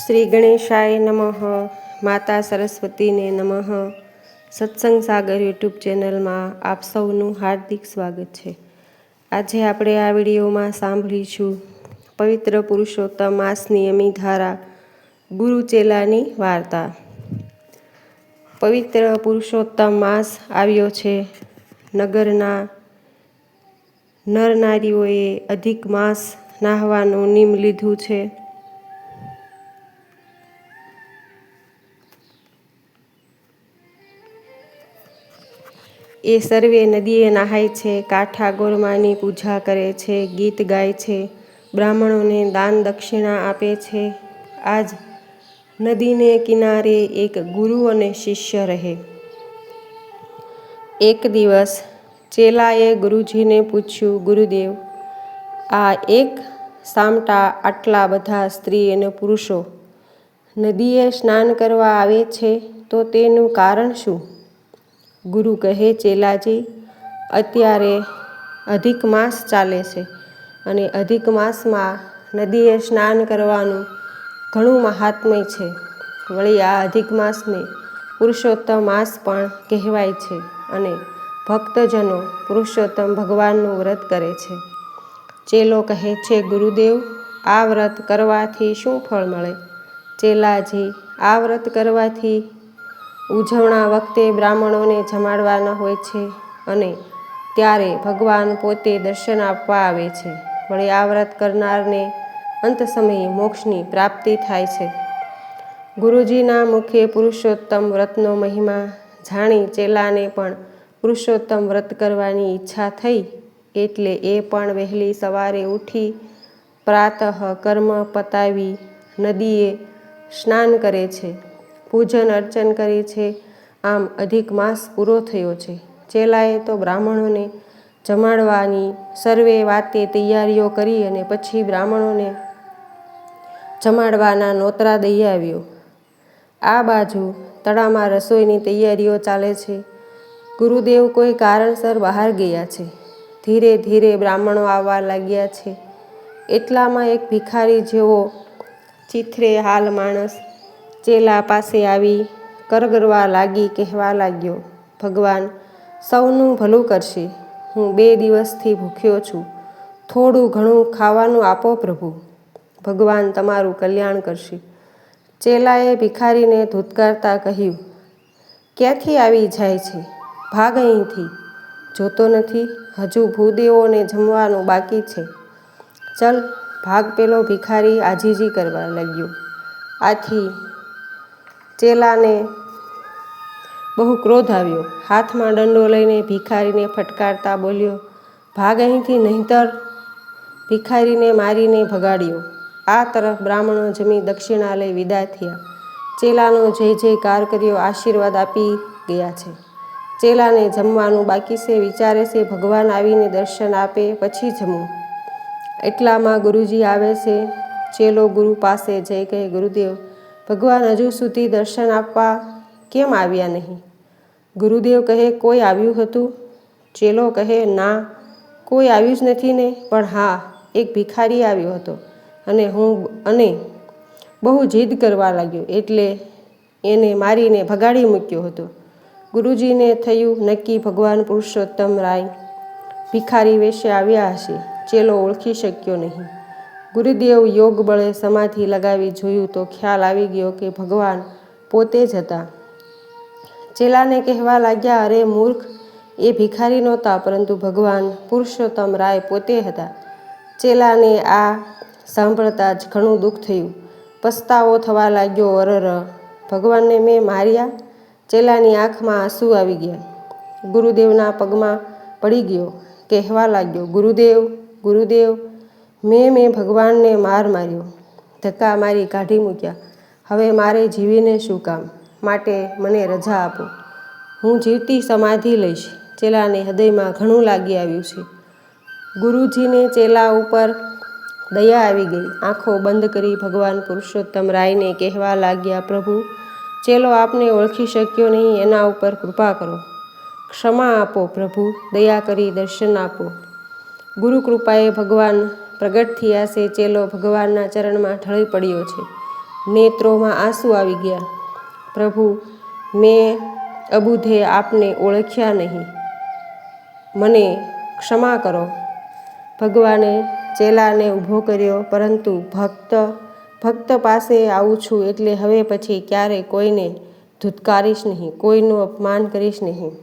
શ્રી ગણેશાય નમઃ. માતા સરસ્વતીને નમઃ. સત્સંગ સાગર યુટ્યુબ ચેનલમાં આપ સૌનું હાર્દિક સ્વાગત છે. આજે આપણે આ વિડીયોમાં સાંભળીશું પવિત્ર પુરુષોત્તમ માસની અમીધારા ગુરુ ચેલાની વાર્તા. પવિત્ર પુરુષોત્તમ માસ આવ્યો છે. નગરના નર નારીઓએ અધિક માસ નાહવાનું નિયમ લીધું છે. એ સર્વે નદીએ નહાય છે, કાંઠા ગોરમાની પૂજા કરે છે, ગીત ગાય છે, બ્રાહ્મણોને દાન દક્ષિણા આપે છે. આજ નદીને કિનારે એક ગુરુ અને શિષ્ય રહે. એક દિવસ ચેલાએ ગુરુજીને પૂછ્યું, ગુરુદેવ, આ એક સામટા આટલા બધા સ્ત્રી અને પુરુષો નદીએ સ્નાન કરવા આવે છે, તો તેનું કારણ શું? ગુરુ કહે, ચેલાજી, અત્યારે અધિક માસ ચાલે છે અને અધિક માસમાં નદીએ સ્નાન કરવાનું ઘણું મહાત્મ્ય છે. વળી આ અધિક માસને પુરુષોત્તમ માસ પણ કહેવાય છે અને ભક્તજનો પુરુષોત્તમ ભગવાનનું વ્રત કરે છે. ચેલો કહે છે, ગુરુદેવ, આ વ્રત કરવાથી શું ફળ મળે? ચેલાજી, આ વ્રત કરવાથી ઉજવણા વખતે બ્રાહ્મણોને જમાડવાના હોય છે અને ત્યારે ભગવાન પોતે દર્શન આપવા આવે છે. વળી આ વ્રત કરનારને અંત સમયે મોક્ષની પ્રાપ્તિ થાય છે. ગુરુજીના મુખે પુરુષોત્તમ વ્રતનો મહિમા જાણી ચેલાને પણ પુરુષોત્તમ વ્રત કરવાની ઈચ્છા થઈ. એટલે એ પણ વહેલી સવારે ઉઠી પ્રાતઃ કર્મ પતાવી નદીએ સ્નાન કરે છે, પૂજન અર્ચન કરે છે. આમ અધિક માસ પૂરો થયો છે. ચેલાએ તો બ્રાહ્મણોને જમાડવાની સર્વે વાતે તૈયારીઓ કરી અને પછી બ્રાહ્મણોને જમાડવાના નોતરા દઈ આવ્યો. આ બાજુ તળામાં રસોઈની તૈયારીઓ ચાલે છે. ગુરુદેવ કોઈ કારણસર બહાર ગયા છે. ધીરે ધીરે બ્રાહ્મણો આવવા લાગ્યા છે. એટલામાં એક ભિખારી જેવો ચીથરે હાલ માણસ ચેલા પાસે આવી કરગરવા લાગી કહેવા લાગ્યો, ભગવાન સૌનું ભલું કરશે. હું 2 દિવસથી ભૂખ્યો છું. થોડું ઘણું ખાવાનું આપો પ્રભુ. ભગવાન તમારું કલ્યાણ કરશે. ચેલાએ ભિખારીને ધૂતકારતા કહ્યું, ક્યાંથી આવી જાય છે? ભાગ અહીંથી. જોતો નથી હજુ ભૂદેવોને જમવાનું બાકી છે. ચલ ભાગ. પેલો ભિખારી આજીજી કરવા લાગ્યો. આથી ચેલાને બહુ ક્રોધ આવ્યો. હાથમાં દંડો લઈને ભિખારીને ફટકારતા બોલ્યો, ભાગ અહીંથી, નહીંતર ભિખારીને મારીને ભગાડ્યો. આ તરફ બ્રાહ્મણો જમી દક્ષિણા લઈ વિદા થયા. ચેલાનો જય જયકાર કર્યો, આશીર્વાદ આપી ગયા છે. ચેલાને જમવાનું બાકી છે. વિચારે છે ભગવાન આવીને દર્શન આપે પછી જમવું. એટલામાં ગુરુજી આવે છે. ચેલો ગુરુ પાસે જઈ કહે, ગુરુદેવ, ભગવાન હજુ સુધી દર્શન આપવા કેમ આવ્યા નહીં? ગુરુદેવ કહે, કોઈ આવ્યું હતું? ચેલો કહે, ના, કોઈ આવ્યું જ નથી ને. પણ હા, એક ભિખારી આવ્યો હતો અને બહુ જીદ કરવા લાગ્યો, એટલે એને મારીને ભગાડી મૂક્યો હતો. ગુરુજીને થયું નક્કી ભગવાન પુરુષોત્તમ રાય ભિખારી વેશે આવ્યા હશે. ચેલો ઓળખી શક્યો નહીં. ગુરુદેવ યોગ બળે સમાધિ લગાવી જોયું તો ખ્યાલ આવી ગયો કે ભગવાન પોતે જ હતા. ચેલાને કહેવા લાગ્યા, અરે મૂર્ખ, એ ભિખારી નહોતા, પરંતુ ભગવાન પુરુષોત્તમ રાય પોતે હતા. ચેલાને આ સાંભળતા જ ઘણું દુઃખ થયું. પસ્તાવો થવા લાગ્યો. અરર, ભગવાનને મેં માર્યા. ચેલાની આંખમાં આંસુ આવી ગયા. ગુરુદેવના પગમાં પડી ગયો. કહેવા લાગ્યો, ગુરુદેવ, ગુરુદેવ, મેં ભગવાનને માર્યો, ધક્કા મારી કાઢી મૂક્યા. હવે મારે જીવીને શું કામ? માટે મને રજા આપો. હું જીવતી સમાધિ લઈશ. ચેલાને હૃદયમાં ઘણું લાગી આવ્યું છે. ગુરુજીને ચેલા ઉપર દયા આવી ગઈ. આંખો બંધ કરી ભગવાન પુરુષોત્તમ રાયને કહેવા લાગ્યા, પ્રભુ, ચેલો આપને ઓળખી શક્યો નહીં, એના ઉપર કૃપા કરો. ક્ષમા આપો પ્રભુ, દયા કરી દર્શન આપો. ગુરુ કૃપાએ ભગવાન પ્રગટ થયા છે. ચેલો ભગવાનના ચરણમાં ઢળી પડ્યો છે. નેત્રોમાં આંસુ આવી ગયા. પ્રભુ, મેં અબુધે આપને ઓળખ્યા નહીં, મને ક્ષમા કરો. ભગવાને ચેલાને ઊભો કર્યો, પરંતુ ભક્ત પાસે આવું છું એટલે હવે પછી ક્યારેય કોઈને ધૂતકારીશ નહીં, કોઈનું અપમાન કરીશ નહીં.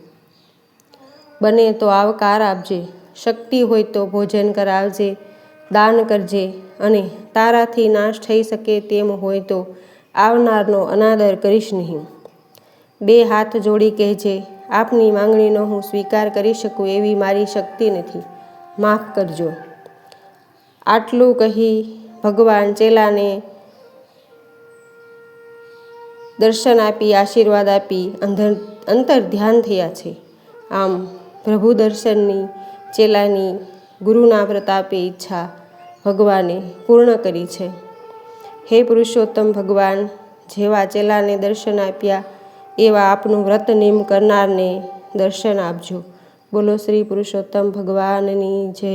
બને તો આવકાર આપજે, શક્તિ હોય તો ભોજન કરાવજે, દાન કરજે, અને તારાથી નાશ થઈ શકે તેમ હોય તો આવનારનો અનાદર કરીશ નહીં. 2 હાથ જોડી કહેજે, આપની માંગણીનો હું સ્વીકાર કરી શકું એવી મારી શક્તિ નથી, માફ કરજો. આટલું કહી ભગવાન ચેલાને દર્શન આપી આશીર્વાદ આપી અંતર ધ્યાન થયા છે. આમ પ્રભુ દર્શનની ચેલાની ગુરુના પ્રતાપે ઈચ્છા ભગવાને પૂર્ણ કરી છે. હે પુરુષોત્તમ ભગવાન, જેવા ચેલાને દર્શન આપ્યા એવા આપનું વ્રત નિયમ કરનારને દર્શન આપજો. બોલો શ્રી પુરુષોત્તમ ભગવાનની જય.